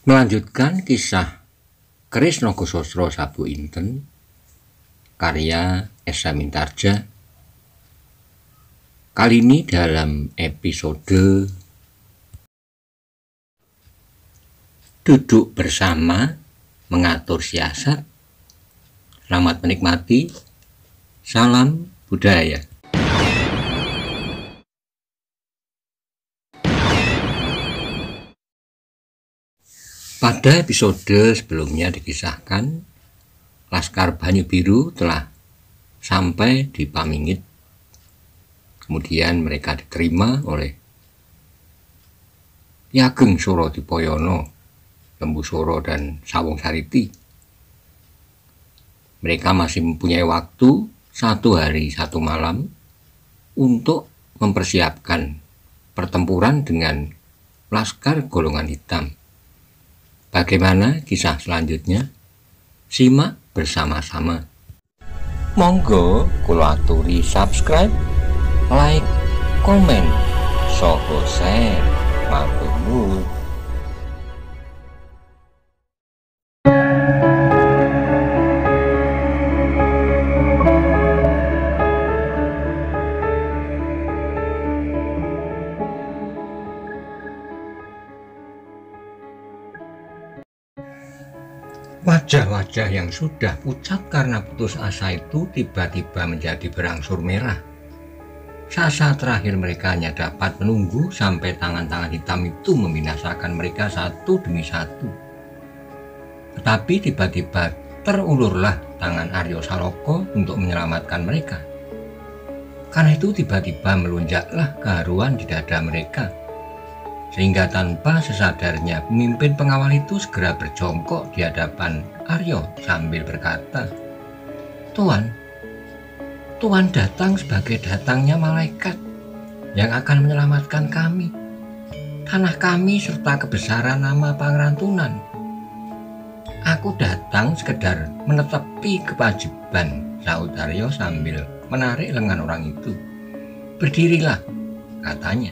Melanjutkan kisah Kresna Sastra Sabu Inten karya Esa Mintarja. Kali ini dalam episode Duduk Bersama Mengatur Siasat. Selamat menikmati. Salam budaya. Pada episode sebelumnya dikisahkan Laskar Banyu Biru telah sampai di Pamingit. Kemudian mereka diterima oleh Ki Ageng Surodipoyono, Lembu Suro dan Sawung Sariti. Mereka masih mempunyai waktu 1 hari 1 malam untuk mempersiapkan pertempuran dengan Laskar Golongan Hitam. Bagaimana kisah selanjutnya? Simak bersama-sama. Monggo kula aturi subscribe, like, komen, saha share. Matur nuwun. Wajah-wajah yang sudah pucat karena putus asa itu tiba-tiba menjadi berangsur merah. Saat terakhir mereka hanya dapat menunggu sampai tangan-tangan hitam itu membinasakan mereka satu demi satu. Tetapi tiba-tiba terulurlah tangan Aryo Saloko untuk menyelamatkan mereka. Karena itu tiba-tiba melonjaklah keharuan di dada mereka. Sehingga tanpa sesadarnya pemimpin pengawal itu segera berjongkok di hadapan Aryo sambil berkata, Tuan datang sebagai datangnya malaikat yang akan menyelamatkan kami, tanah kami serta kebesaran nama Pangeran Tunan. Aku datang sekedar menetepi kewajiban, sahut Aryo sambil menarik lengan orang itu. Berdirilah, katanya.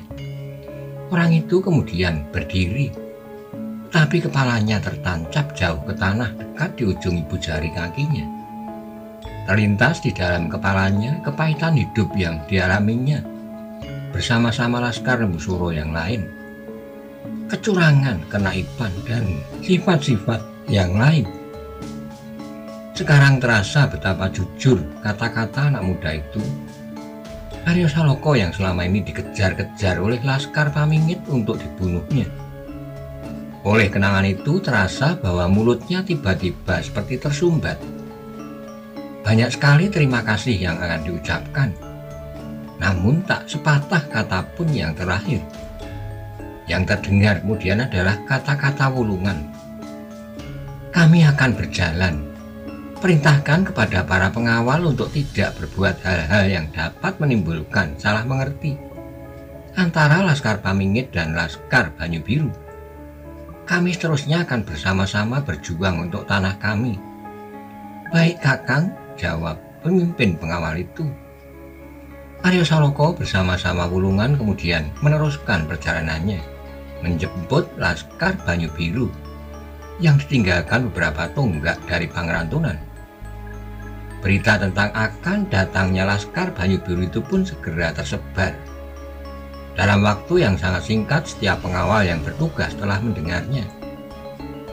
Orang itu kemudian berdiri, tapi kepalanya tertancap jauh ke tanah dekat di ujung ibu jari kakinya. Terlintas di dalam kepalanya kepahitan hidup yang dialaminya bersama-sama Laskar Lembu Suro yang lain, kecurangan, kenaiban, dan sifat-sifat yang lain. Sekarang terasa betapa jujur kata-kata anak muda itu. Aryo Saloko yang selama ini dikejar-kejar oleh Laskar Pamingit untuk dibunuhnya. Oleh kenangan itu terasa bahwa mulutnya tiba-tiba seperti tersumbat. Banyak sekali terima kasih yang akan diucapkan, namun tak sepatah kata pun yang terakhir. Yang terdengar kemudian adalah kata-kata wulungan. Kami akan berjalan. Perintahkan kepada para pengawal untuk tidak berbuat hal-hal yang dapat menimbulkan salah mengerti antara Laskar Pamingit dan Laskar Banyu Biru. Kami seterusnya akan bersama-sama berjuang untuk tanah kami. Baik Kakang, jawab pemimpin pengawal itu. Aryo Saloko bersama-sama Wulungan kemudian meneruskan perjalanannya, menjemput Laskar Banyu Biru yang ditinggalkan beberapa tonggak dari Pangeran Tunan. Berita tentang akan datangnya Laskar Banyu Biru itu pun segera tersebar. Dalam waktu yang sangat singkat, setiap pengawal yang bertugas telah mendengarnya.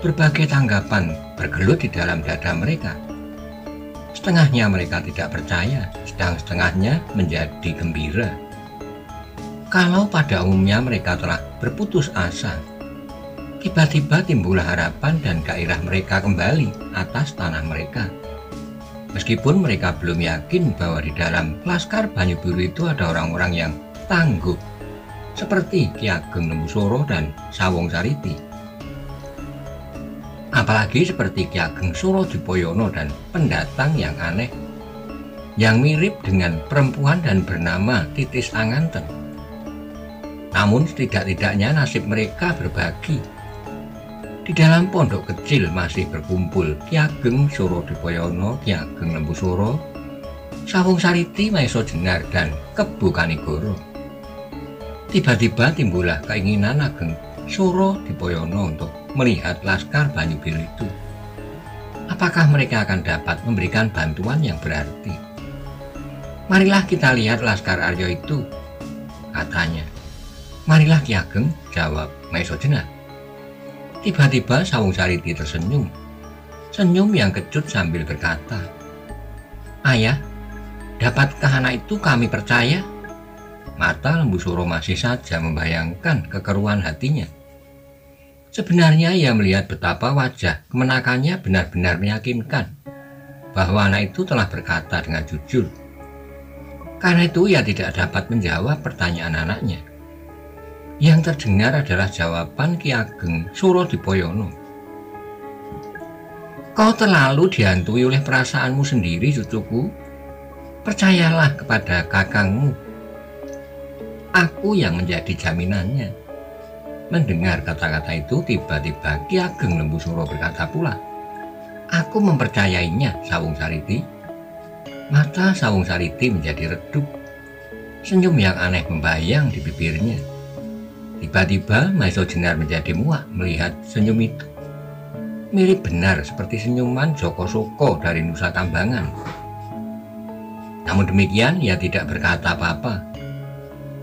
Berbagai tanggapan bergelut di dalam dada mereka. Setengahnya mereka tidak percaya, sedang setengahnya menjadi gembira. Kalau pada umumnya mereka telah berputus asa, tiba-tiba timbullah harapan dan gairah mereka kembali atas tanah mereka. Meskipun mereka belum yakin bahwa di dalam Laskar Banyu Biru itu ada orang-orang yang tangguh, seperti Ki Ageng Lembu Suro dan Sawung Sariti. Apalagi seperti Ki Ageng Surodipoyono dan pendatang yang aneh, yang mirip dengan perempuan dan bernama Titis Anganten. Namun setidak-tidaknya nasib mereka berbagi. Di dalam pondok kecil masih berkumpul Ki Ageng Surodipoyono, Ki Ageng Lembu Suro, Sawung Sariti, Maeso Jenar, dan Kebu Kanigoro. Tiba-tiba timbullah keinginan Ageng Suro Dipoyono untuk melihat laskar Banyu Biru itu. Apakah mereka akan dapat memberikan bantuan yang berarti? Marilah kita lihat laskar Aryo itu, katanya. Marilah Ki Ageng, jawab Maesojena. Tiba-tiba Sawung Sariti tersenyum. Senyum yang kecut sambil berkata, Ayah, dapatkah anak itu kami percaya? Mata Lembu Suro masih saja membayangkan kekeruan hatinya. Sebenarnya ia melihat betapa wajah kemenakannya benar-benar meyakinkan bahwa anak itu telah berkata dengan jujur. Karena itu ia tidak dapat menjawab pertanyaan anaknya. Yang terdengar adalah jawaban Ki Ageng Suro Dipoyono. Kau terlalu dihantui oleh perasaanmu sendiri, cucuku. Percayalah kepada kakangmu. Aku yang menjadi jaminannya. Mendengar kata-kata itu, tiba-tiba Ki Ageng Lembu Suro berkata pula, Aku mempercayainya, Sawung Sariti. Mata Sawung Sariti menjadi redup. Senyum yang aneh membayang di bibirnya. Tiba-tiba Maesojena menjadi muak melihat senyum itu. Mirip benar seperti senyuman Joko Soko dari Nusa Kambangan. Namun demikian ia tidak berkata apa-apa.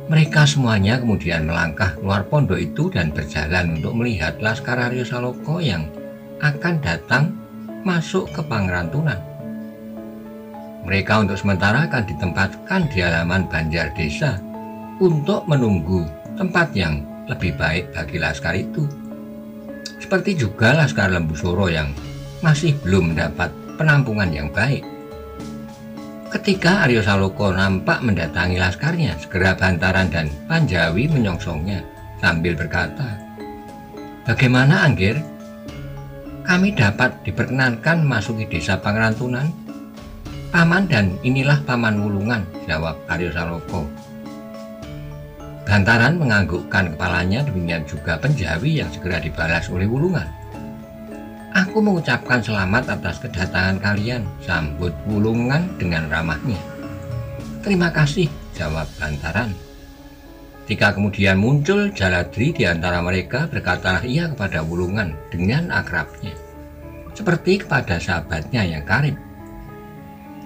Mereka semuanya kemudian melangkah keluar pondok itu dan berjalan untuk melihat laskar Aryo Saloka yang akan datang masuk ke Pangrantunan. Mereka untuk sementara akan ditempatkan di halaman Banjar Desa untuk menunggu tempat yang lebih baik bagi laskar itu. Seperti juga laskar Lembu Suro yang masih belum mendapat penampungan yang baik. Ketika Aryo Saloka nampak mendatangi laskarnya, segera Bantaran dan Panjawi menyongsongnya sambil berkata, Bagaimana Anggir? Kami dapat diperkenankan masuki desa Pangrantunan? Paman dan inilah Paman Wulungan, jawab Aryo Saloka. Bantaran menganggukkan kepalanya, demikian juga Panjawi yang segera dibalas oleh Wulungan. Aku mengucapkan selamat atas kedatangan kalian, sambut Wulungan dengan ramahnya. Terima kasih, jawab Bantaran. Ketika kemudian muncul Jaladri di antara mereka, berkatalah ia kepada Wulungan dengan akrabnya, seperti kepada sahabatnya yang karib.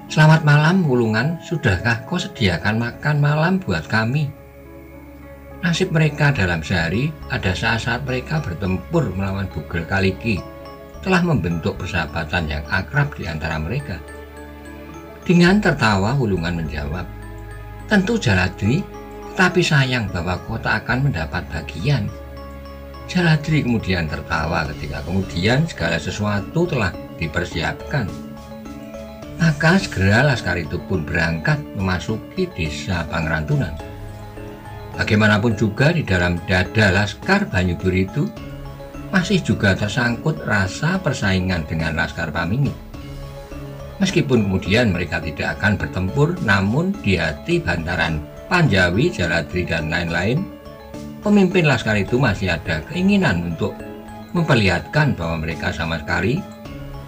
Selamat malam, Wulungan. Sudahkah kau sediakan makan malam buat kami? Nasib mereka dalam sehari ada saat-saat mereka bertempur melawan Bugel Kaliki telah membentuk persahabatan yang akrab di antara mereka. Dengan tertawa Wulungan menjawab, Tentu Jaladri, tetapi sayang bahwa kau tak akan mendapat bagian. Jaladri kemudian tertawa ketika kemudian segala sesuatu telah dipersiapkan. Maka segera laskar itu pun berangkat memasuki desa Pangrantunan. Bagaimanapun juga di dalam dada laskar Banyu Biru itu masih juga tersangkut rasa persaingan dengan laskar Pamingit. Meskipun kemudian mereka tidak akan bertempur, namun di hati Bantaran, Panjawi, Jaladri, dan lain-lain, pemimpin laskar itu masih ada keinginan untuk memperlihatkan bahwa mereka sama sekali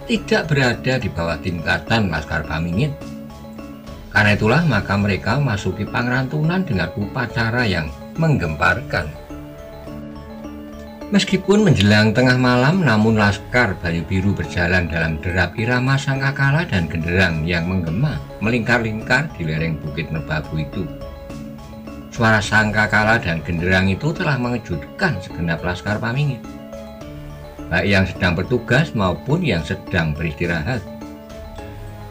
tidak berada di bawah tingkatan laskar Pamingit. Karena itulah maka mereka memasuki Pangrantunan dengan upacara yang menggemparkan. Meskipun menjelang tengah malam, namun laskar Banyu Biru berjalan dalam derap irama sangkakala dan genderang yang menggema melingkar-lingkar di lereng Bukit Merbabu itu. Suara sangkakala dan genderang itu telah mengejutkan segenap laskar Pamingit, baik yang sedang bertugas maupun yang sedang beristirahat.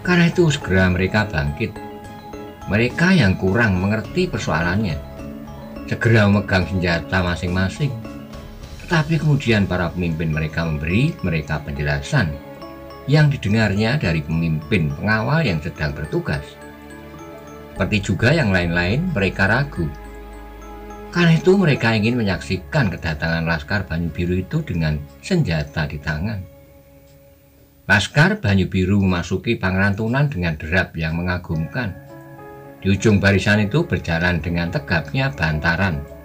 Karena itu segera mereka bangkit. Mereka yang kurang mengerti persoalannya segera memegang senjata masing-masing. Tetapi kemudian para pemimpin mereka memberi mereka penjelasan yang didengarnya dari pemimpin pengawal yang sedang bertugas. Seperti juga yang lain-lain, mereka ragu. Karena itu mereka ingin menyaksikan kedatangan laskar Banyu Biru itu dengan senjata di tangan. Laskar Banyu Biru memasuki Pangrantunan dengan derap yang mengagumkan. Di ujung barisan itu berjalan dengan tegapnya Bantaran.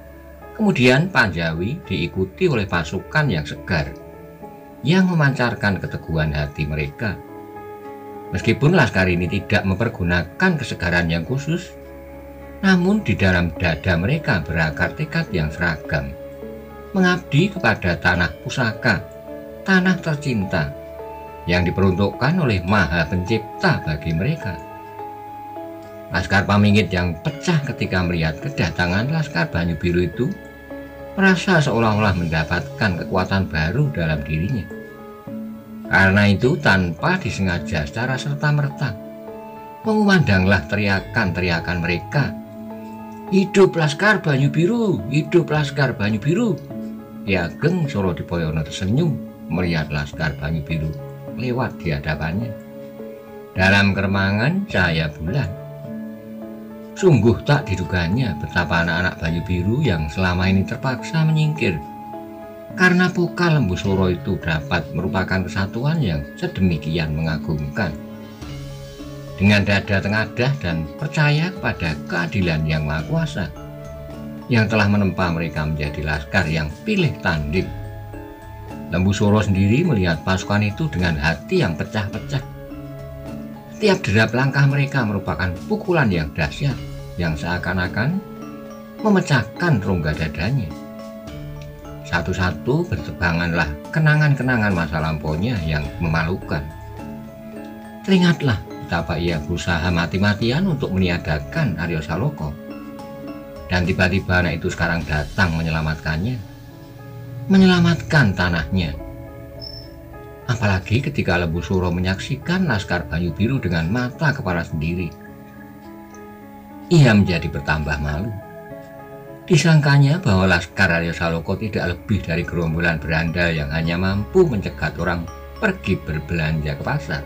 Kemudian Panjawi diikuti oleh pasukan yang segar, yang memancarkan keteguhan hati mereka. Meskipun laskar ini tidak mempergunakan kesegaran yang khusus, namun di dalam dada mereka berakar tekad yang seragam. mengabdi kepada tanah pusaka, tanah tercinta yang diperuntukkan oleh Maha Pencipta bagi mereka. Laskar Pamingit yang pecah ketika melihat kedatangan Laskar Banyu Biru itu merasa seolah-olah mendapatkan kekuatan baru dalam dirinya. Karena itu tanpa disengaja secara serta-merta mengumandanglah teriakan-teriakan mereka. "Hidup Laskar Banyu Biru! Hidup Laskar Banyu Biru!" Ki Ageng Surodipoyono tersenyum melihat Laskar Banyu Biru lewat di hadapannya. Dalam keremangan cahaya bulan, sungguh tak diduganya betapa anak-anak Banyu Biru yang selama ini terpaksa menyingkir karena Poka Lembu Suro itu dapat merupakan kesatuan yang sedemikian mengagumkan. Dengan dada tengadah dan percaya kepada keadilan yang Maha Kuasa yang telah menempa mereka menjadi laskar yang pilih tanding, Lembu Suro sendiri melihat pasukan itu dengan hati yang pecah-pecah. Setiap derap langkah mereka merupakan pukulan yang dahsyat yang seakan-akan memecahkan rongga dadanya. Satu-satu bertebanganlah kenangan-kenangan masa lampaunya yang memalukan. Teringatlah betapa ia berusaha mati-matian untuk meniadakan Arya Saloka. Dan tiba-tiba anak itu sekarang datang menyelamatkannya, menyelamatkan tanahnya. Apalagi ketika Lembu Suro menyaksikan Laskar Banyu Biru dengan mata kepala sendiri. Ia menjadi bertambah malu. Disangkanya bahwa Laskar Arya Saloka tidak lebih dari gerombolan berandal yang hanya mampu mencegat orang pergi berbelanja ke pasar.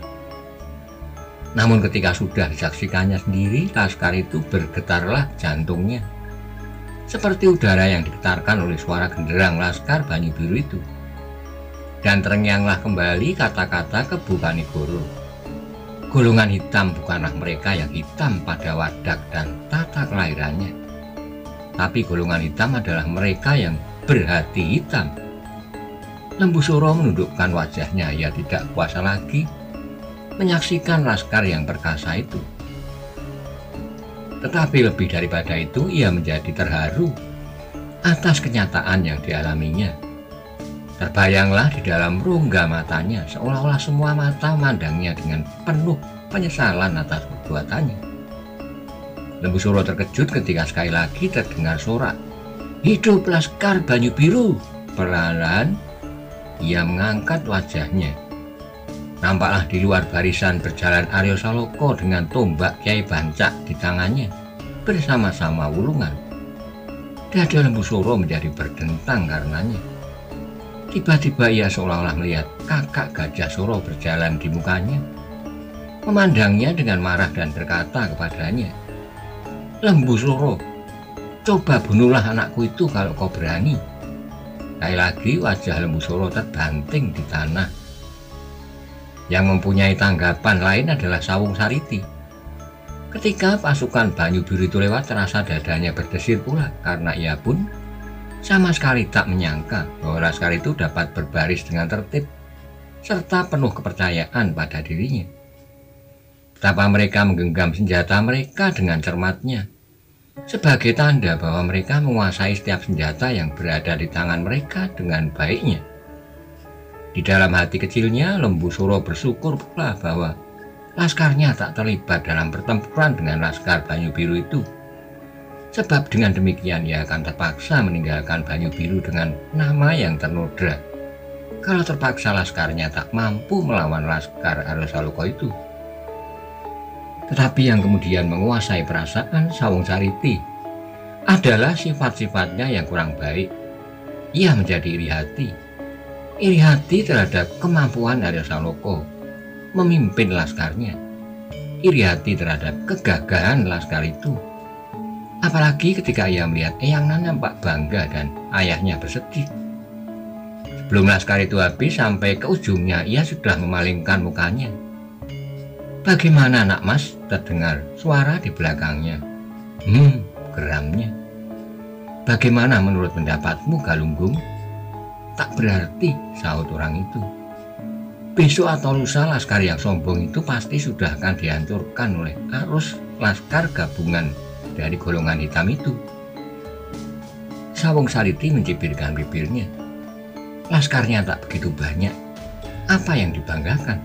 Namun ketika sudah disaksikannya sendiri, laskar itu bergetarlah jantungnya, seperti udara yang digetarkan oleh suara genderang Laskar Banyu Biru itu. Dan terngianglah kembali kata-kata Kebu Kanigoro. Golongan hitam bukanlah mereka yang hitam pada wadak dan tata kelahirannya, tapi golongan hitam adalah mereka yang berhati hitam. Lembu Suro menundukkan wajahnya. Ia tidak kuasa lagi menyaksikan laskar yang perkasa itu. Tetapi lebih daripada itu, ia menjadi terharu atas kenyataan yang dialaminya. Terbayanglah di dalam rongga matanya, seolah-olah semua mata memandangnya dengan penuh penyesalan atas perbuatannya. Lembu Suro terkejut ketika sekali lagi terdengar sorak, "Hidup Laskar Banyu Biru!" Perlahan ia mengangkat wajahnya. Nampaklah di luar barisan berjalan Arya Saloka dengan tombak Kyai Bancak di tangannya bersama-sama wulungan. Dada Lembu Suro menjadi berdentang karenanya. Tiba-tiba ia seolah-olah melihat kakak Gajah Suro berjalan di mukanya, memandangnya dengan marah dan berkata kepadanya, "Lembu Suro, coba bunuhlah anakku itu kalau kau berani." Sekali lagi wajah Lembu Suro terbanting di tanah. Yang mempunyai tanggapan lain adalah Sawung Sariti. Ketika pasukan Banyu Biru itu lewat, terasa dadanya berdesir pula karena ia pun sama sekali tak menyangka bahwa laskar itu dapat berbaris dengan tertib serta penuh kepercayaan pada dirinya. Betapa mereka menggenggam senjata mereka dengan cermatnya, sebagai tanda bahwa mereka menguasai setiap senjata yang berada di tangan mereka dengan baiknya. Di dalam hati kecilnya, Lembu Suro bersyukur pula bahwa laskarnya tak terlibat dalam pertempuran dengan Laskar Banyu Biru itu. Sebab dengan demikian ia akan terpaksa meninggalkan Banyu Biru dengan nama yang ternoda kalau terpaksa laskarnya tak mampu melawan Laskar Arya Saloka itu. Tetapi yang kemudian menguasai perasaan Sawung Sariti adalah sifat-sifatnya yang kurang baik. Ia menjadi iri hati terhadap kemampuan Arya Saloka memimpin laskarnya, iri hati terhadap kegagahan laskar itu. Apalagi ketika ia melihat Eyang nampak bangga dan ayahnya bersedih. Sebelum laskar itu habis sampai ke ujungnya, ia sudah memalingkan mukanya. "Bagaimana nak mas?" terdengar suara di belakangnya. Geramnya. "Bagaimana menurut pendapatmu, Galunggung?" "Tak berarti," sahut orang itu. "Besok atau lusa laskar yang sombong itu pasti sudah akan dihancurkan oleh arus laskar gabungan dari golongan hitam itu." Sawung Sariti mencibirkan bibirnya. Laskarnya tak begitu banyak. Apa yang dibanggakan?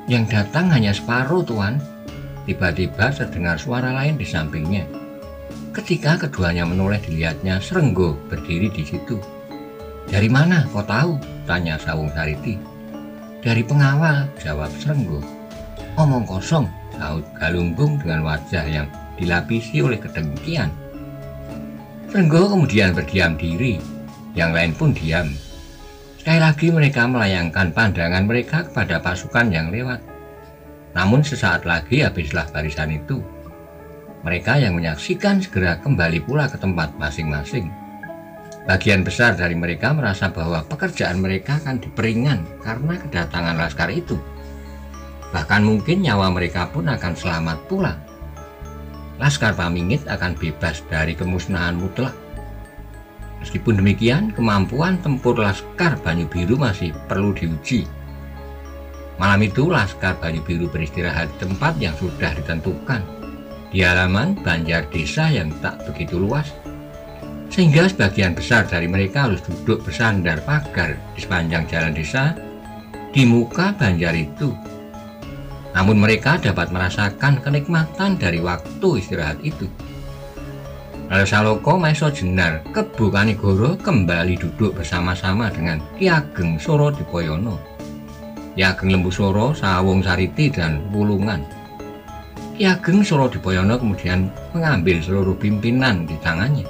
Yang datang hanya separuh, Tuan. Tiba-tiba terdengar suara lain di sampingnya. Ketika keduanya menoleh dilihatnya Srenggo berdiri di situ. Dari mana kau tahu? Tanya Sawung Sariti. Dari pengawal, jawab Srenggo. Omong kosong, sahut Galunggung dengan wajah yang dilapisi oleh kedengkian. Srenggo kemudian berdiam diri, yang lain pun diam. Sekali lagi mereka melayangkan pandangan mereka kepada pasukan yang lewat. Namun sesaat lagi habislah barisan itu. Mereka yang menyaksikan segera kembali pula ke tempat masing-masing. Bagian besar dari mereka merasa bahwa pekerjaan mereka akan diperingan karena kedatangan laskar itu. Bahkan mungkin nyawa mereka pun akan selamat pula. Laskar Pamingit akan bebas dari kemusnahan mutlak. Meskipun demikian, kemampuan tempur Laskar Banyu Biru masih perlu diuji. Malam itu Laskar Banyu Biru beristirahat di tempat yang sudah ditentukan, di halaman banjar desa yang tak begitu luas, sehingga sebagian besar dari mereka harus duduk bersandar pagar di sepanjang jalan desa di muka banjar itu. Namun mereka dapat merasakan kenikmatan dari waktu istirahat itu. Lalu Saloko Maesa Jenar Kebo Kanigoro kembali duduk bersama-sama dengan Ki Ageng Surodipoyono, Ki Ageng Lembusura, Sawung Sariti, dan Wulungan. Ki Ageng Surodipoyono kemudian mengambil seluruh pimpinan di tangannya.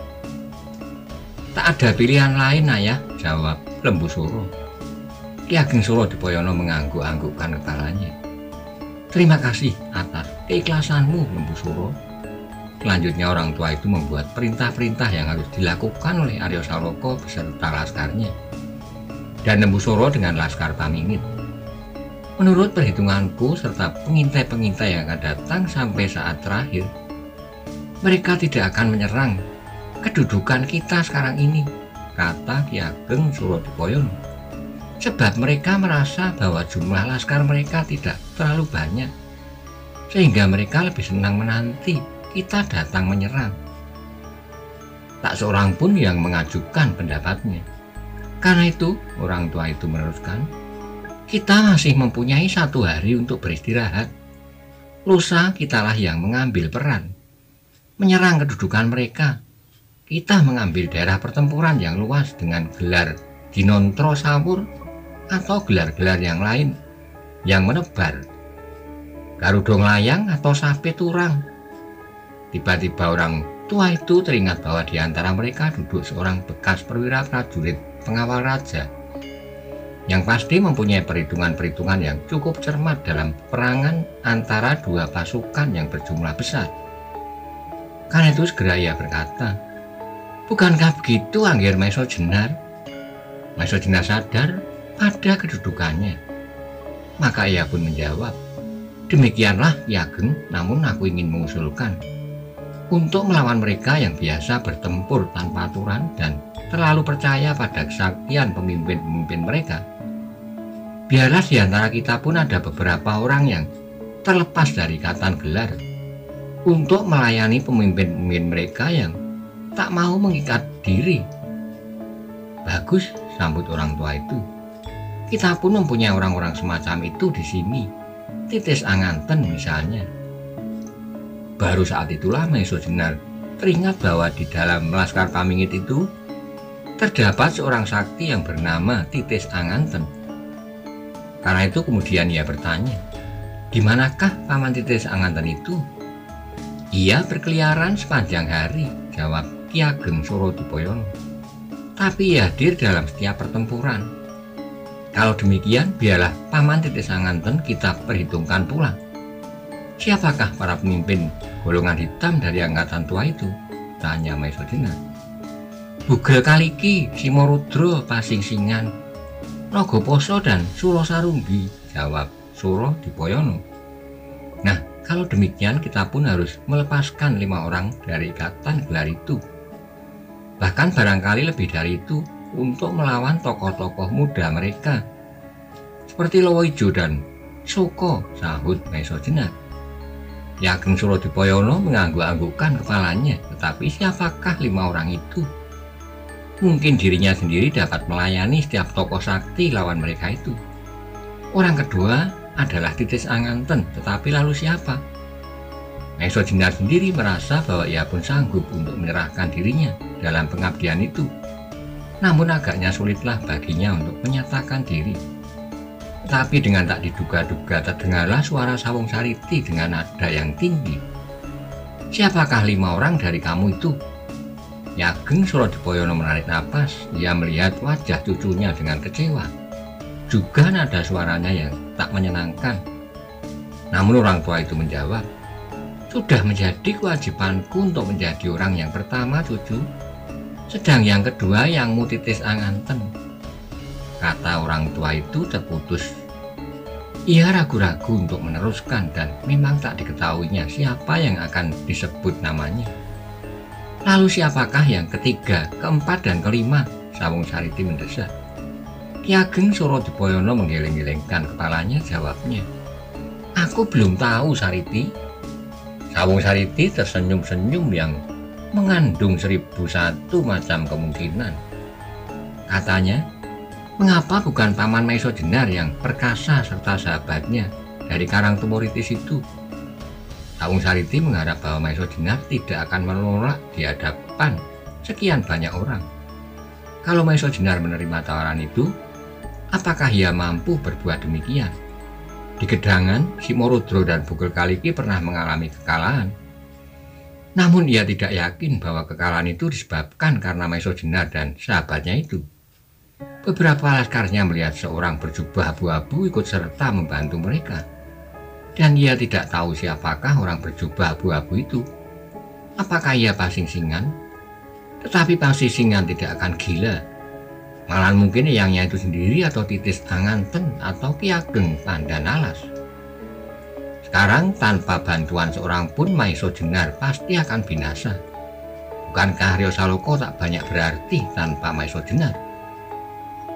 Tak ada pilihan lain, Ayah, jawab Lembusura. Ki Ageng Surodipoyono mengangguk-anggukkan kepalanya. Terima kasih atas keikhlasanmu, Lembusura. Selanjutnya orang tua itu membuat perintah-perintah yang harus dilakukan oleh Arya Saloka beserta laskarnya, dan Lembusura dengan Laskar Pamingit. Menurut perhitunganku serta pengintai-pengintai yang akan datang sampai saat terakhir, mereka tidak akan menyerang kedudukan kita sekarang ini, kata Ki Ageng Surodipoyono. Sebab mereka merasa bahwa jumlah laskar mereka tidak terlalu banyak, sehingga mereka lebih senang menanti kita datang menyerang. Tak seorang pun yang mengajukan pendapatnya. Karena itu, orang tua itu meneruskan, kita masih mempunyai 1 hari untuk beristirahat. Lusa kitalah yang mengambil peran, menyerang kedudukan mereka. Kita mengambil daerah pertempuran yang luas dengan gelar Dinontro Sawur atau gelar-gelar yang lain yang menebar, Garuda Nglayang atau Sape Turang. Tiba-tiba orang tua itu teringat bahwa di antara mereka duduk seorang bekas perwira prajurit pengawal raja yang pasti mempunyai perhitungan-perhitungan yang cukup cermat dalam perangan antara dua pasukan yang berjumlah besar. Karena itu segera ia berkata, bukankah begitu, Angger Maesa Jenar? Maesa Jenar sadar pada kedudukannya. Maka ia pun menjawab, demikianlah Ki Ageng, namun aku ingin mengusulkan untuk melawan mereka yang biasa bertempur tanpa aturan dan terlalu percaya pada kesaktian pemimpin-pemimpin mereka. Biarlah di antara kita pun ada beberapa orang yang terlepas dari ikatan gelar untuk melayani pemimpin-pemimpin mereka yang tak mau mengikat diri. Bagus, sambut orang tua itu. Kita pun mempunyai orang-orang semacam itu di sini. Titis Anganten misalnya. Baru saat itulah Maesa Jenar teringat bahwa di dalam Laskar Pamingit itu terdapat seorang sakti yang bernama Titis Anganten. Karena itu kemudian ia bertanya, di manakah Paman Titis Anganten itu? Ia berkeliaran sepanjang hari, jawab Ki Ageng Surodipoyono. Tapi ia hadir dalam setiap pertempuran. Kalau demikian, biarlah Paman Titis Anganten kita perhitungkan pula. Siapakah para pemimpin golongan hitam dari angkatan tua itu? Tanya Maesa Jenar. Bugel Kaliki, Simorudro, Pasingsingan, Nagoposo, dan Suro Sarunggi, jawab Surodipoyono. Nah, kalau demikian kita pun harus melepaskan 5 orang dari ikatan gelar itu. Bahkan barangkali lebih dari itu untuk melawan tokoh-tokoh muda mereka seperti Lowoijo dan Soko, sahut Maesa Jenar. Ki Ageng Surodipoyono mengangguk-anggukkan kepalanya, tetapi siapakah 5 orang itu? Mungkin dirinya sendiri dapat melayani setiap tokoh sakti lawan mereka itu. Orang kedua adalah Titis Anganten, tetapi lalu siapa? Maiso Jenar sendiri merasa bahwa ia pun sanggup untuk menyerahkan dirinya dalam pengabdian itu. Namun agaknya sulitlah baginya untuk menyatakan diri. Tetapi dengan tak diduga-duga terdengarlah suara Sawung Sariti dengan nada yang tinggi. "Siapakah 5 orang dari kamu itu?" Ki Ageng Surodipoyono menarik napas. Ia melihat wajah cucunya dengan kecewa. Juga nada suaranya yang tak menyenangkan. Namun orang tua itu menjawab, "Sudah menjadi kewajibanku untuk menjadi orang yang pertama, cucu. Sedang yang kedua yangmu Titis Anganten." Kata orang tua itu terputus. Ia ragu-ragu untuk meneruskan dan memang tak diketahuinya siapa yang akan disebut namanya. "Lalu siapakah yang ketiga, keempat, dan kelima?" Sawung Sariti mendesak. Ki Ageng Surodipoyono menggeleng-gelengkan kepalanya, jawabnya, "Aku belum tahu, Sariti." Sawung Sariti tersenyum-senyum yang mengandung 1001 macam kemungkinan. Katanya, "Mengapa bukan Paman Maiso Jenar yang perkasa serta sahabatnya dari Karang Tumoritis itu?" Sawung Sariti mengharap bahwa Maiso Jenar tidak akan menolak di hadapan sekian banyak orang. Kalau Maiso Jenar menerima tawaran itu, apakah ia mampu berbuat demikian? Di Gedangan, Simorudro dan Bugel Kaliki pernah mengalami kekalahan. Namun ia tidak yakin bahwa kekalahan itu disebabkan karena Maiso Jenar dan sahabatnya itu. Beberapa laskarnya melihat seorang berjubah abu-abu ikut serta membantu mereka. Dan ia tidak tahu siapakah orang berjubah abu-abu itu. Apakah ia Pasingsingan? Tetapi Pasingsingan tidak akan gila. Malah mungkin yangnya itu sendiri atau Titis Anganten atau Ki Ageng Pandanalas. Sekarang tanpa bantuan seorang pun Maiso Jenar pasti akan binasa. Bukankah Aryo Saloka tak banyak berarti tanpa Maiso Jenar?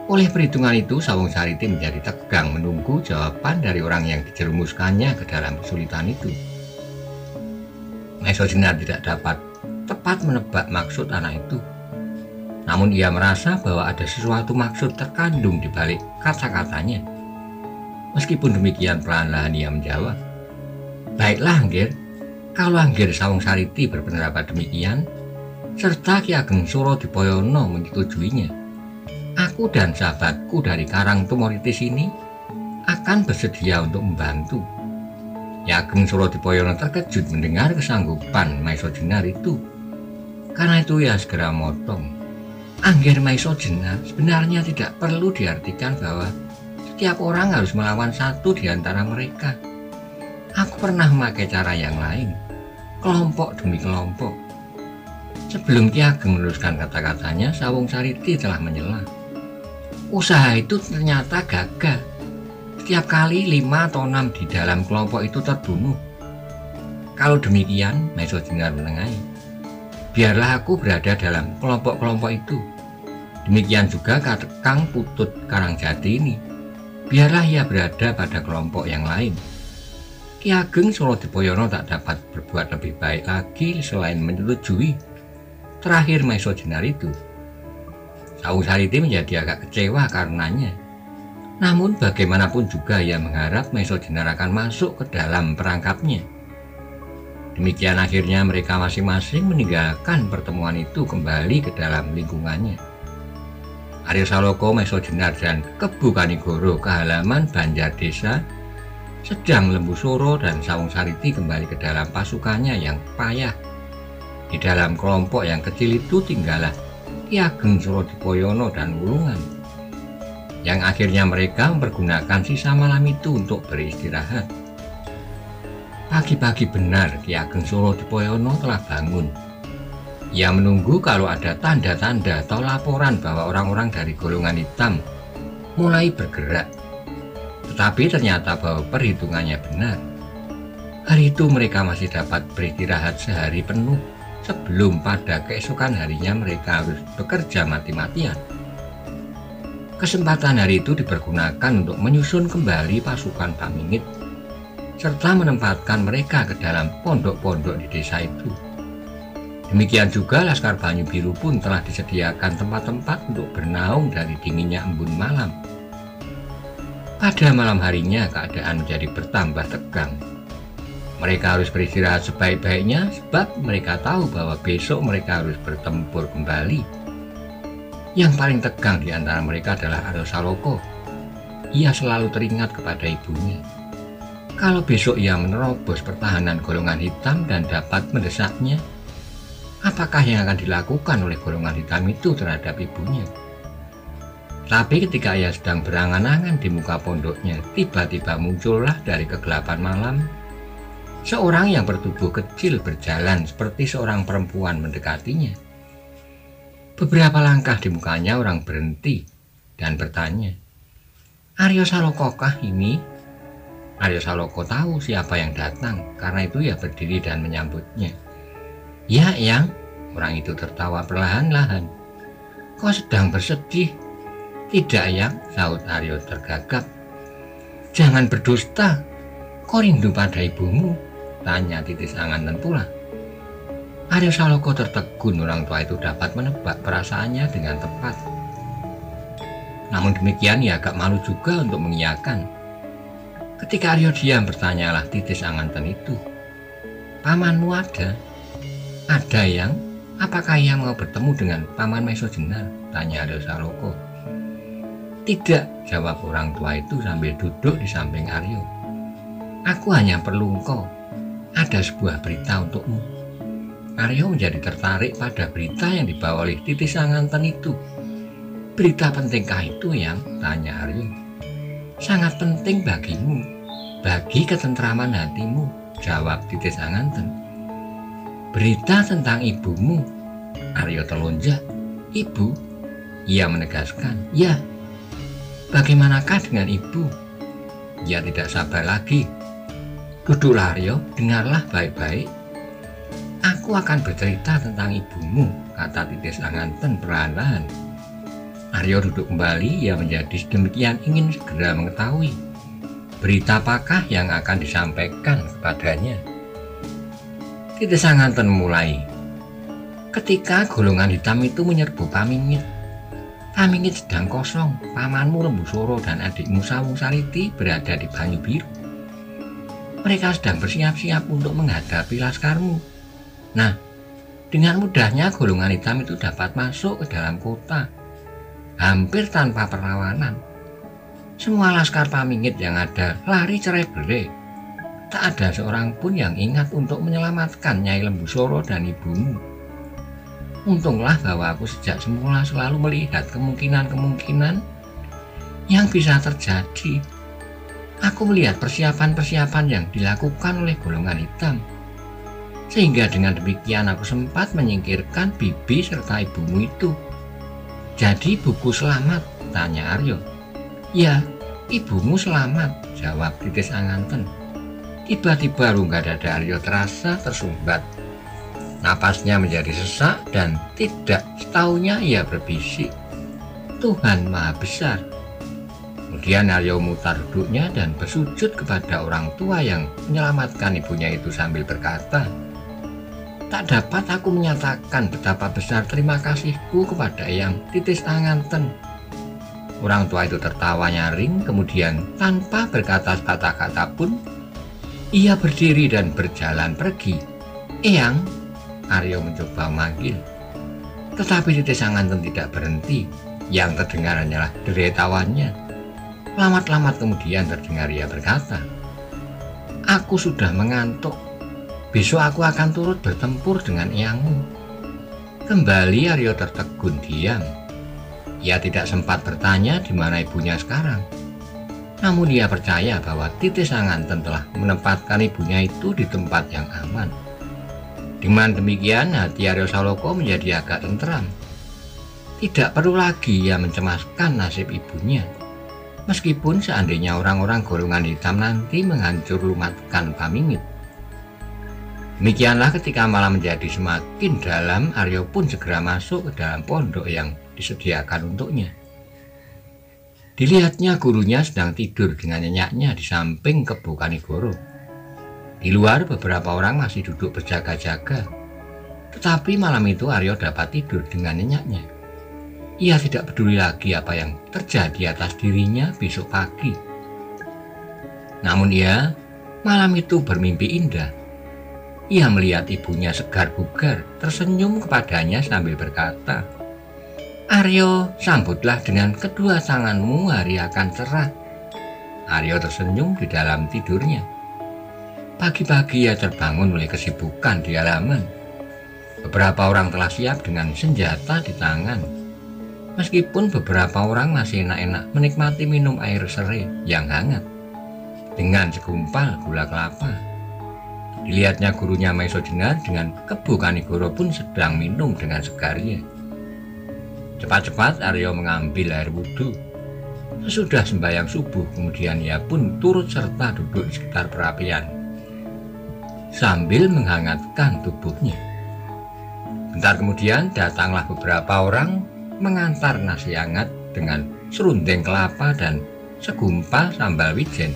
Oleh perhitungan itu, Sawung Sariti menjadi tegang menunggu jawaban dari orang yang dijerumuskannya ke dalam kesulitan itu. Maiso Jenar tidak dapat tepat menebak maksud anak itu. Namun ia merasa bahwa ada sesuatu maksud terkandung di balik kata-katanya. Meskipun demikian, perlahan-lahan ia menjawab, "Baiklah, Angger. Kalau Angger Sawung Sariti berpendapat demikian, serta Ki Ageng Surodipoyono menyetujuinya, aku dan sahabatku dari Karang Tumoritis ini akan bersedia untuk membantu." Ki Ageng Surodipoyono terkejut mendengar kesanggupan Maiso Jenar itu. Karena itu ia segera motong, "Angger Maiso Jenar, sebenarnya tidak perlu diartikan bahwa setiap orang harus melawan satu di antara mereka. Aku pernah memakai cara yang lain, kelompok demi kelompok." Sebelum Ki Ageng meneruskan kata-katanya, Sawung Sariti telah menyela. Usaha itu ternyata gagal. Setiap kali 5 atau 6 di dalam kelompok itu terbunuh. Kalau demikian, Maiso Jenar menengahi, biarlah aku berada dalam kelompok-kelompok itu. Demikian juga Kang Putut Karangjati ini. Biarlah ia berada pada kelompok yang lain. Ki Ageng Surodipoyono tak dapat berbuat lebih baik lagi selain menyetujui terakhir Maiso Jenar itu. Sawung Sariti menjadi agak kecewa karenanya. Namun bagaimanapun juga ia mengharap Maiso Jenar akan masuk ke dalam perangkapnya. Demikian akhirnya mereka masing-masing meninggalkan pertemuan itu kembali ke dalam lingkungannya. Aryo Saloka, Maiso Jenar, dan Kebu Kanigoro ke halaman Banjar Desa. Sedang Lembu Soro dan Sawung Sariti kembali ke dalam pasukannya yang payah. Di dalam kelompok yang kecil itu tinggallah Ki Ageng Surodipoyono dan Wulungan, yang akhirnya mereka mempergunakan sisa malam itu untuk beristirahat. Pagi-pagi benar Ki Ageng Surodipoyono telah bangun. Ia menunggu kalau ada tanda-tanda atau laporan bahwa orang-orang dari golongan hitam mulai bergerak. Tetapi ternyata bahwa perhitungannya benar. Hari itu mereka masih dapat beristirahat sehari penuh sebelum pada keesokan harinya mereka harus bekerja mati-matian. Kesempatan hari itu dipergunakan untuk menyusun kembali pasukan Pamingit serta menempatkan mereka ke dalam pondok-pondok di desa itu. Demikian juga Laskar Banyu Biru pun telah disediakan tempat-tempat untuk bernaung dari dinginnya embun malam. Pada malam harinya keadaan menjadi bertambah tegang. Mereka harus beristirahat sebaik-baiknya sebab mereka tahu bahwa besok mereka harus bertempur kembali. Yang paling tegang di antara mereka adalah Aryo Saloka. Ia selalu teringat kepada ibunya. Kalau besok ia menerobos pertahanan golongan hitam dan dapat mendesaknya, apakah yang akan dilakukan oleh golongan hitam itu terhadap ibunya? Tapi ketika ia sedang berangan-angan di muka pondoknya, tiba-tiba muncullah dari kegelapan malam seorang yang bertubuh kecil berjalan seperti seorang perempuan mendekatinya. Beberapa langkah di mukanya orang berhenti dan bertanya, "Aryo Saloka kah ini?" Aryo Saloka tahu siapa yang datang, karena itu ia berdiri dan menyambutnya. "Ya, Eyang," orang itu tertawa perlahan-lahan. "Kau sedang bersedih?" "Tidak, Eyang," sahut Aryo tergagap. "Jangan berdusta, kau rindu pada ibumu?" tanya Titis Anganten pula. Aryo Saloka tertegun, orang tua itu dapat menebak perasaannya dengan tepat. Namun demikian ia agak malu juga untuk mengiyakan. Ketika Aryo diam, bertanyalah Titis Anganten itu, "Pamanmu ada?" "Ada, Yang. Apakah Yang mau bertemu dengan Paman Meso Jenar?" tanya Aryo Saloka. "Tidak," jawab orang tua itu sambil duduk di samping Aryo. "Aku hanya perlu engkau. Ada sebuah berita untukmu." Aryo menjadi tertarik pada berita yang dibawa oleh Titis Anganten itu. "Berita pentingkah itu, Yang?" tanya Aryo. "Sangat penting bagimu, bagi ketentraman hatimu," jawab Titis Anganten. "Berita tentang ibumu?" Aryo terlonjak. "Ibu?" Ia menegaskan. "Ya." "Bagaimanakah dengan ibu?" Ia tidak sabar lagi. "Duduklah Aryo, dengarlah baik-baik. Aku akan bercerita tentang ibumu," kata Titis Anganten perlahan-lahan. Aryo duduk kembali, ia menjadi sedemikian ingin segera mengetahui berita apakah yang akan disampaikan kepadanya. Titis Anganten mulai. "Ketika golongan hitam itu menyerbu Pamingit, Pamingit sedang kosong. Pamanmu Lembusoro dan adikmu Sawung Sariti berada di Banyu Biru. Mereka sedang bersiap-siap untuk menghadapi laskarmu. Nah, dengan mudahnya golongan hitam itu dapat masuk ke dalam kota, hampir tanpa perlawanan. Semua laskar Pamingit yang ada lari cerai-berai. Tak ada seorang pun yang ingat untuk menyelamatkan Nyai Lembusoro dan ibumu. Untunglah bahwa aku sejak semula selalu melihat kemungkinan-kemungkinan yang bisa terjadi. Aku melihat persiapan-persiapan yang dilakukan oleh golongan hitam. Sehingga dengan demikian aku sempat menyingkirkan bibi serta ibumu itu." "Jadi buku selamat?" tanya Aryo. "Ya, ibumu selamat," jawab Titis Anganten. Tiba-tiba rongga dada Aryo terasa tersumbat. Napasnya menjadi sesak dan tidak setahunya ia berbisik, "Tuhan Maha Besar." Kemudian Aryo memutar duduknya dan bersujud kepada orang tua yang menyelamatkan ibunya itu sambil berkata, "Tak dapat aku menyatakan betapa besar terima kasihku kepada Eyang Titis Anganten." Orang tua itu tertawa nyaring, kemudian tanpa berkata kata-kata pun, ia berdiri dan berjalan pergi. "Eyang," Aryo mencoba memanggil. Tetapi Titis Anganten tidak berhenti. Yang terdengar hanyalah derai tawaannya. Lama-lama kemudian terdengar ia berkata, "Aku sudah mengantuk. Besok aku akan turut bertempur dengan eyangmu." Kembali Aryo tertegun diam. Ia tidak sempat bertanya di mana ibunya sekarang. Namun ia percaya bahwa Titis Anganten telah menempatkan ibunya itu di tempat yang aman. Dengan demikian hati Aryo Saloka menjadi agak tentram. Tidak perlu lagi ia mencemaskan nasib ibunya. Meskipun seandainya orang-orang golongan hitam nanti menghancur lumatkan Pamingit. Demikianlah ketika malam menjadi semakin dalam, Aryo pun segera masuk ke dalam pondok yang disediakan untuknya. Dilihatnya gurunya sedang tidur dengan nyenyaknya di samping Kebo Kanigoro. Di luar beberapa orang masih duduk berjaga-jaga. Tetapi malam itu Aryo dapat tidur dengan nyenyaknya. Ia tidak peduli lagi apa yang terjadi atas dirinya besok pagi. Namun ia malam itu bermimpi indah. Ia melihat ibunya segar bugar tersenyum kepadanya sambil berkata, "Aryo, sambutlah dengan kedua tanganmu, hari akan cerah." Aryo tersenyum di dalam tidurnya. Pagi-pagi ia terbangun oleh kesibukan di halaman. Beberapa orang telah siap dengan senjata di tangan. Meskipun beberapa orang masih enak-enak menikmati minum air serai yang hangat dengan segumpal gula kelapa. Dilihatnya gurunya Maiso Jenar dengan Kebo Kanigoro pun sedang minum dengan segarnya. Cepat-cepat Aryo mengambil air wudhu. Sesudah sembahyang subuh, kemudian ia pun turut serta duduk di sekitar perapian sambil menghangatkan tubuhnya. Bentar kemudian datanglah beberapa orang mengantar nasi hangat dengan serundeng kelapa dan segumpal sambal wijen.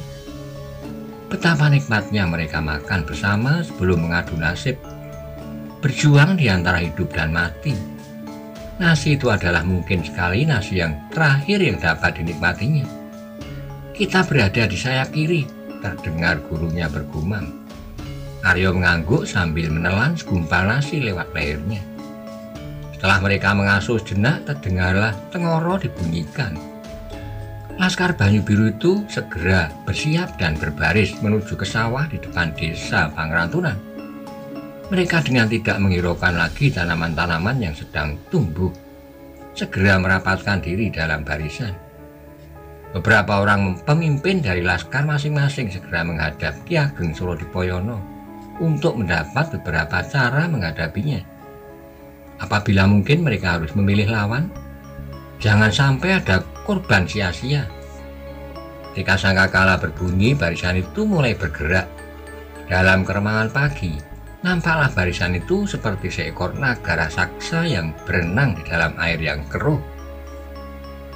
Betapa nikmatnya mereka makan bersama sebelum mengadu nasib, berjuang di antara hidup dan mati. Nasi itu adalah mungkin sekali nasi yang terakhir yang dapat dinikmatinya. "Kita berada di sayap kiri," terdengar gurunya bergumam. Aryo mengangguk sambil menelan segumpal nasi lewat lehernya. Setelah mereka mengasuh sejenak, terdengarlah tengoro dibunyikan. Laskar Banyu Biru itu segera bersiap dan berbaris menuju ke sawah di depan desa Pangrantunan. Mereka dengan tidak menghiraukan lagi tanaman-tanaman yang sedang tumbuh, segera merapatkan diri dalam barisan. Beberapa orang pemimpin dari laskar masing-masing segera menghadap Ki Ageng Surodipoyono untuk mendapat beberapa cara menghadapinya. Apabila mungkin mereka harus memilih lawan, jangan sampai ada korban sia-sia. Ketika sangkakala berbunyi, barisan itu mulai bergerak. Dalam keremangan pagi, nampaklah barisan itu seperti seekor naga raksasa yang berenang di dalam air yang keruh.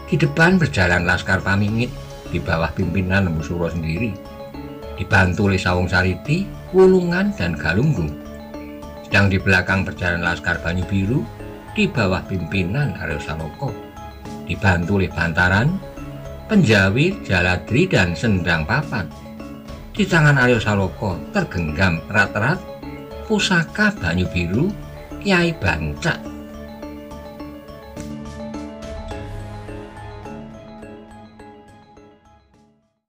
Di depan berjalan Laskar Pamingit di bawah pimpinan Lembu Suro sendiri, dibantu oleh Sawung Sariti, Wulungan, dan Galunggung. Sedang di belakang berjalan Laskar Banyu Biru di bawah pimpinan Aryo Saloko, dibantu oleh Bantaran, Penjawi, Jaladri, dan Sendang Papat. Di tangan Aryo Saloko tergenggam erat-erat pusaka Banyu Biru Kyai Bancak.